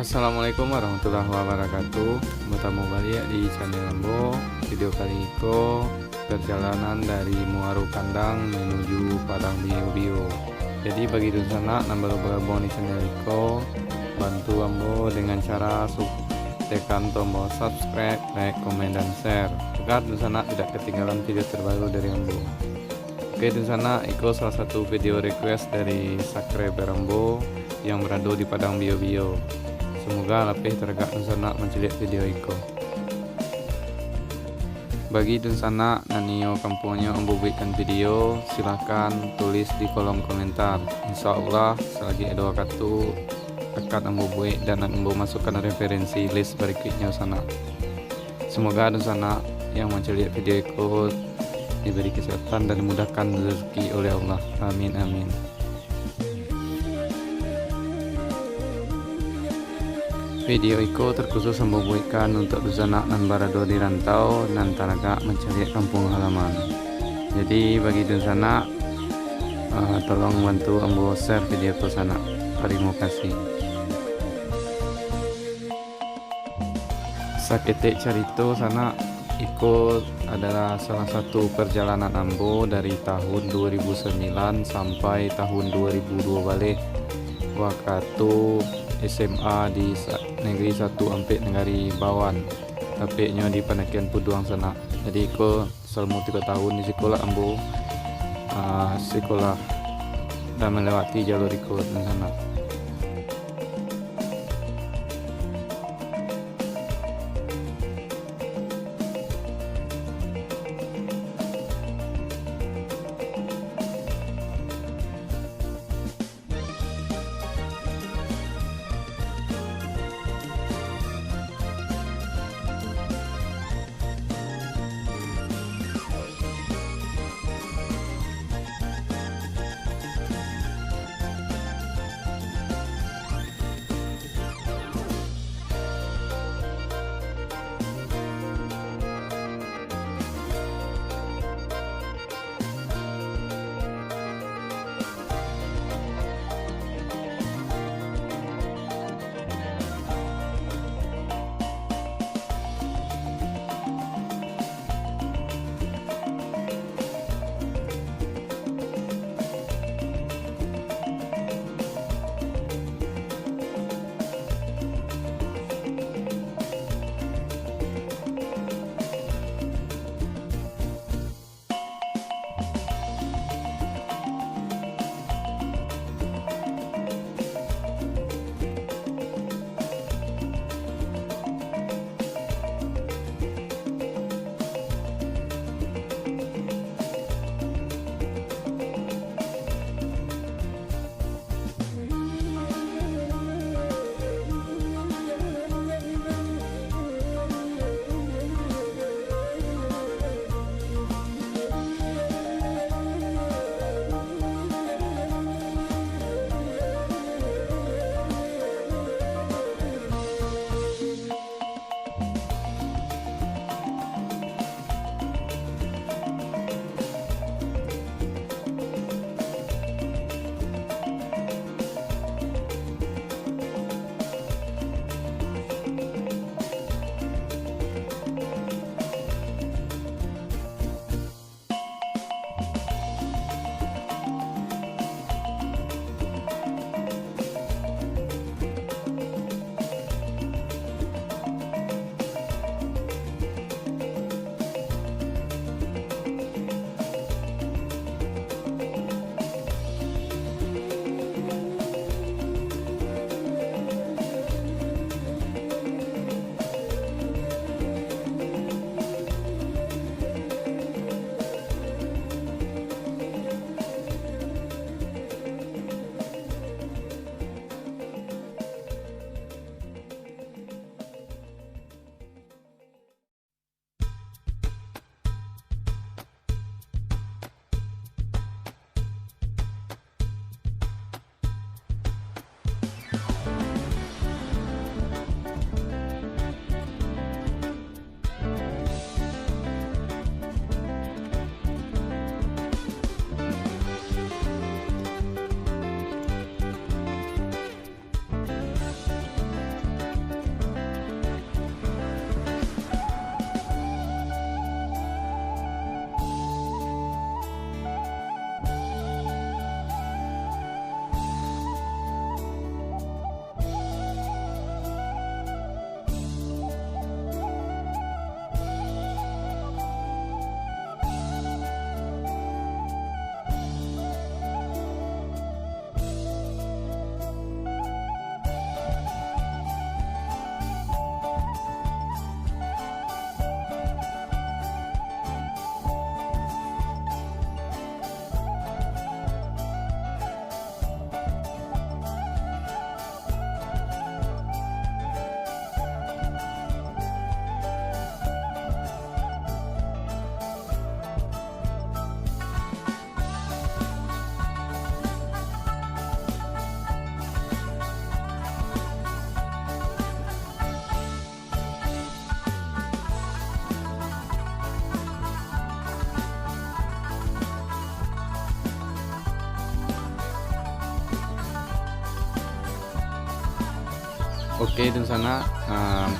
Assalamualaikum warahmatullahi wabarakatuh. Bertemu balik di channel Ambo. Video kali ini perjalanan dari Muaro Kandang menuju Padang Bio-Bio. Jadi bagi dusana yang baru bergabung di channel ini, bantu Ambo dengan cara tekan tombol subscribe, like, komen, dan share agar dusana tidak ketinggalan video terbaru dari Ambo. Oke dusana, itu salah satu video request dari subscriber Ambo yang berada di Padang Bio-Bio. Semoga lebih tergak dusana mencelik video itu. Bagi dusana nanio kampungnya membuatkan video, silahkan tulis di kolom komentar. Insya Allah selagi ada waktu akan membuat dan masukkan referensi list berikutnya sana. Semoga dusana yang mencelik video itu diberi kesehatan dan dimudahkan rezeki oleh Allah. Amin amin. Video itu terkhusus membuatkan untuk dusana dan barado di rantau dan taraga mencari kampung halaman. Jadi bagi dusana tolong bantu ambo share video ke sana. Terima kasih. Saketek carito sana ikut adalah salah satu perjalanan ambo dari tahun 2009 sampai tahun 2002 balik waktu SMA di negeri 1 Ampek Negari Bawan, tapi di Panakian Puduang sana. Jadi ko selama 3 tahun di sekolah ambo sekolah dan melewati jalur ikut di sana. Oke dan sana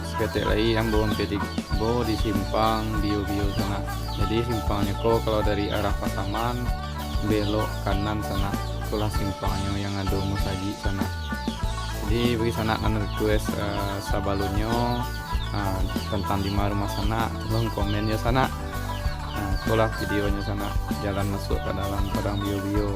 seketik lagi ambo pedik bo di simpang bio-bio sana. Jadi simpangnya kok kalau dari arah Pasaman belok kanan sana, itulah simpangnya yang ada Musaji sana. Jadi bagi sana kan request sabalunyo tentang di rumah sana, tolong komen ya sana. Itulah videonya sana, jalan masuk ke dalam padang bio-bio.